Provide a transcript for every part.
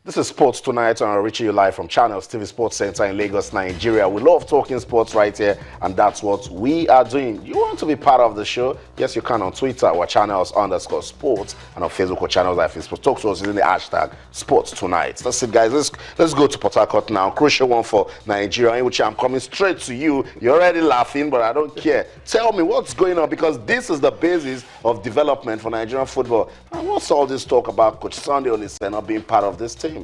This is Sports Tonight, and I'm reaching you live from Channels TV Sports Center in Lagos, Nigeria. We love talking sports right here, and that's what we are doing. You want to be part of the show? Yes, you can on Twitter, our channels_sports, and on Facebook, our channels like Facebook. Talk to us using the hashtag Sports Tonight. That's it, guys. Let's go to Port Harcourt now. Crucial one for Nigeria, in which I'm coming straight to you. You're already laughing, but I don't care. Tell me what's going on, because this is the basis of development for Nigerian football. And what's all this talk about Coach Sunday Oliseh not being part of this team?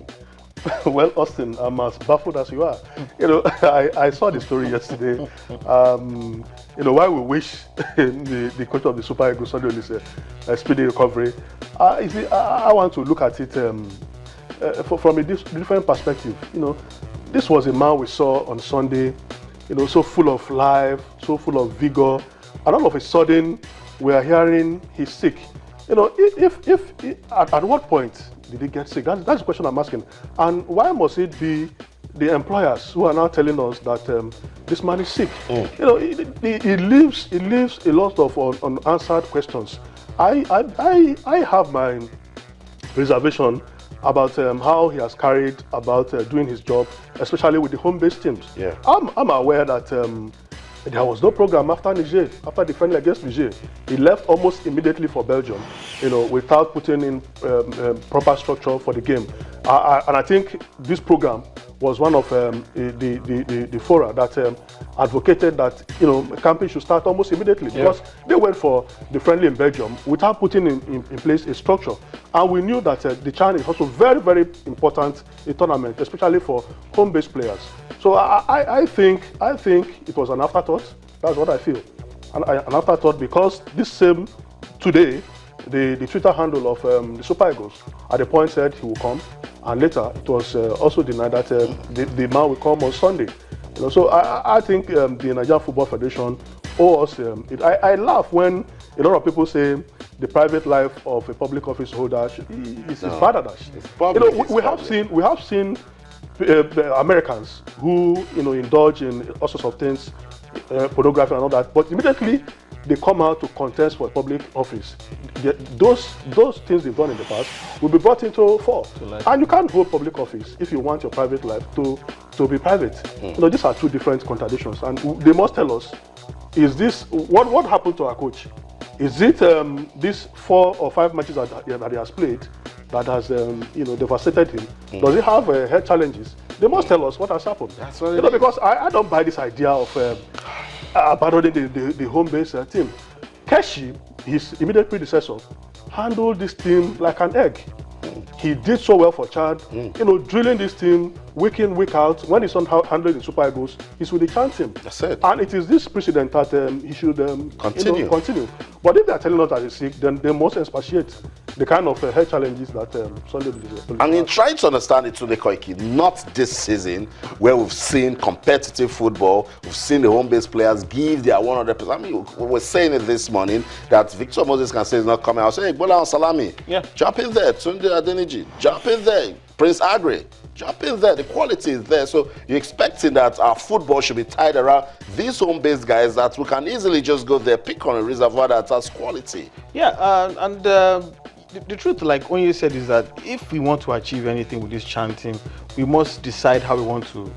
Well, Austin, I'm as baffled as you are. I saw the story yesterday. While we wish the coach of the Super Eagles, Sunday Oliseh, a speedy recovery, I want to look at it from a different perspective. This was a man we saw on Sunday, so full of life, so full of vigor, and all of a sudden we are hearing he's sick. At what point did he get sick? That's the question I'm asking. And why must it be the employers who are now telling us that this man is sick? It leaves a lot of unanswered questions. I have my reservation about how he has carried about doing his job, especially with the home-based teams. Yeah. I'm aware that there was no program after Niger, after the friendly against Niger. He left almost immediately for Belgium, without putting in proper structure for the game. And I think this program was one of the fora that advocated that camping should start almost immediately, because they went for the friendly in Belgium without putting in place a structure. And we knew that the CHAN is also very, very important in tournament, especially for home-based players. So I think it was an afterthought. That's what I feel. An afterthought, because this same today, the Twitter handle of the Super Eagles at the point said he will come, and later it was also denied that the man will come on Sunday. So I think the Nigerian Football Federation owes us. I laugh when a lot of people say the private life of a public office holder is balderdash. We have seen Americans who indulge in all sorts of things, pornography and all that, but immediately they come out to contest for a public office. Those things they've done in the past will be brought into fore. And you can't hold public office if you want your private life to be private. These are two different contradictions, and they must tell us: is this what happened to our coach? Is it these 4 or 5 matches that he has played that has devastated him? Does he have health challenges? They must tell us what has happened. That's what because I don't buy this idea of abandoning the home-based team. Keshi, his immediate predecessor, handled this team like an egg. He did so well for Chad, drilling this team week in, week out. When he's on handling the Super Eagles, he's with the CHAN team. That's it. And it is this precedent that he should continue. But if they are telling us that he's sick, then they must expatiate the kind of health challenges that Sunday. I mean, trying to understand it, Tunde Koiki, not this season where we've seen competitive football, we've seen the home-based players give their 100%. I mean, we were saying it this morning that Victor Moses can say he's not coming out. Say, Bola Salami, jump in there. Tunde Adeniji, jump in there. Prince Agre, jump in there. The quality is there. So you're expecting that our football should be tied around these home-based guys that we can easily just go there, pick on a reservoir that has quality. The truth, like when you said, is that if we want to achieve anything with this CHAN team, we must decide how we want to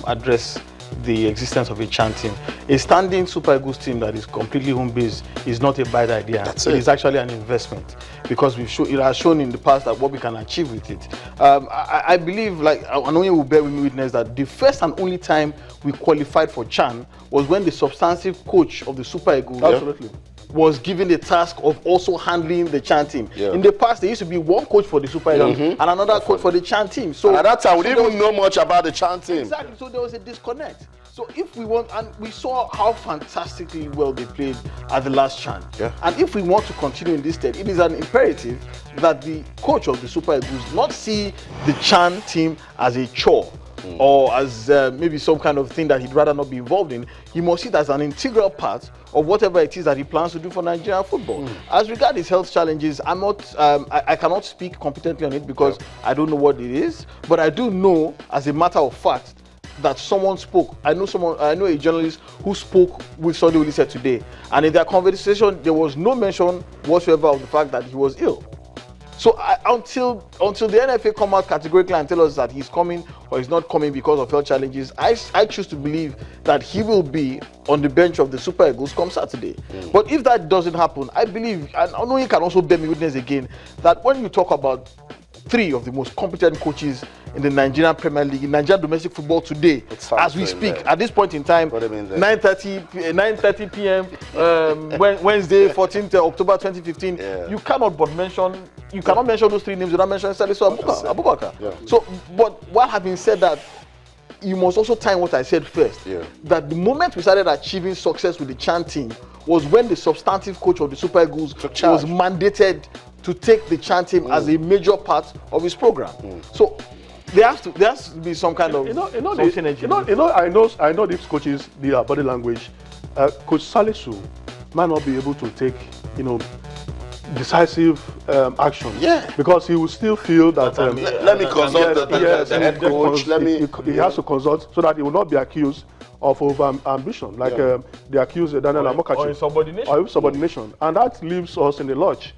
address the existence of a CHAN team. A standing Super Eagles team that is completely home-based is not a bad idea. It is actually an investment, because it has shown in the past that what we can achieve with it. I believe, like Anoye will bear with me witness, that the first and only time we qualified for CHAN was when the substantive coach of the Super Eagles was given the task of also handling the CHAN team. In the past, there used to be one coach for the Super Eagles and another coach for the CHAN team. So and at that time, we didn't even know much about the CHAN team. Exactly. So there was a disconnect. So if we want, and we saw how fantastically well they played at the last CHAN. And if we want to continue in this state, it is an imperative that the coach of the Super Eagles not see the CHAN team as a chore, or as maybe some kind of thing that he'd rather not be involved in. He must see it as an integral part of whatever it is that he plans to do for Nigerian football. As regards his health challenges, I'm not, I cannot speak competently on it because I don't know what it is, but I do know, as a matter of fact, that someone spoke. I know a journalist who spoke with Sunday Oliseh today, and in their conversation, there was no mention whatsoever of the fact that he was ill. So until the NFA come out categorically and tell us that he's coming or he's not coming because of health challenges, I choose to believe that he will be on the bench of the Super Eagles come Saturday. But if that doesn't happen, I believe, and I know you can also bear me witness again, that when you talk about 3 of the most competent coaches in the Nigerian Premier League, in Nigerian domestic football today, as we speak, at this point in time, 9:30 p.m. Wednesday, 14th October 2015. You cannot mention those 3 names without mentioning Salisu Abubakar. So, but while having said that, you must also time what I said first. That the moment we started achieving success with the chanting was when the substantive coach of the Super Eagles was mandated to take the chanting as a major part of his program. So there has to be some kind of I know these coaches, their body language. Coach Salisu might not be able to take decisive action. Because he will still feel that let me consult the head coach. He has to consult so that he will not be accused of over ambition, like they accuse Daniel Amokachi, or insubordination. Or insubordination, and that leaves us in the lodge.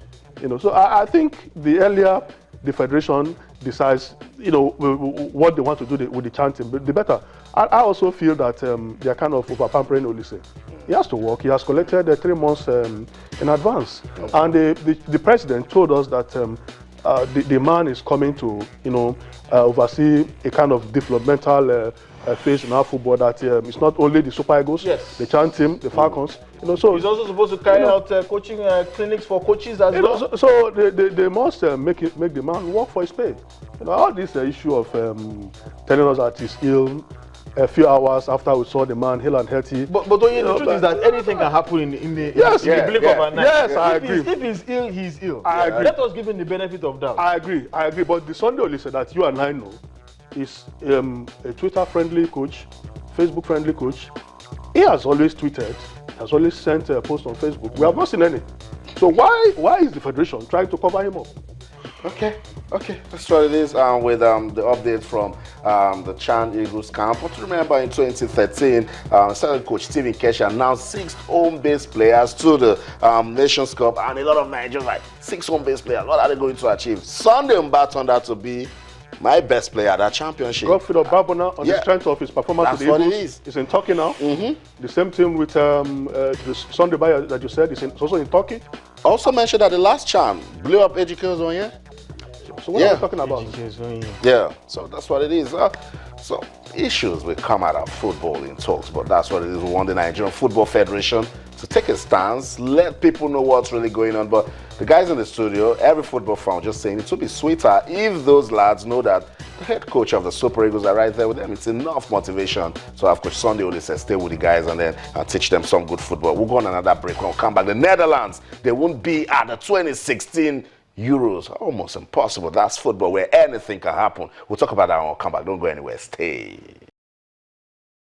So I think the earlier the federation decides, what they want to do with the chanting, the better. I also feel that they are kind of over pampering Oliseh. He has to work. He has collected 3 months in advance, and the president told us that the man is coming to oversee a kind of developmental phase in our football, that it's not only the Super Eagles, the Chan team, the Falcons. So he's also supposed to carry out coaching clinics for coaches as well. So they must make the man work for his pay. All this issue of telling us that he's ill a few hours after we saw the man hale and healthy. But the truth is that anything can happen in the blink of an eye. Yes, I agree. If he's ill, he's ill. I agree. Let us give him the benefit of doubt. I agree. But the Sunday Oliseh that you and I know is a Twitter-friendly coach, Facebook-friendly coach. He has always tweeted, has always sent a post on Facebook. We have not seen any. So why is the federation trying to cover him up? Okay, that's what it is with the update from the Chan Eagles camp. But remember, in 2013, second coach Stephen Kesha announced 6 home-based players to the Nations Cup, and a lot of Nigerians like 6 home-based players. What are they going to achieve? Sunday Mba turned out to be my best player at that championship. Godfrey Babona, on the strength of his performance That's with the what Eagles, it is. He's in Turkey now. The same team with the Sunday Bayer that you said is also in Turkey. Also mentioned that the last champ blew up Ejike's on here. So what are we talking about? Yeah, so that's what it is. So issues will come out of football in talks, but that's what it is. We want the Nigerian Football Federation to take a stance, let people know what's really going on. But the guys in the studio, every football fan, just saying it would be sweeter if those lads know that the head coach of the Super Eagles are right there with them. It's enough motivation to have Coach Sunday Oliseh stay with the guys and then teach them some good football. We'll go on another break. When we come back, the Netherlands, they won't be at the 2016 Euros. Almost impossible. That's football where anything can happen. We'll talk about that when we come back. Don't go anywhere. Stay.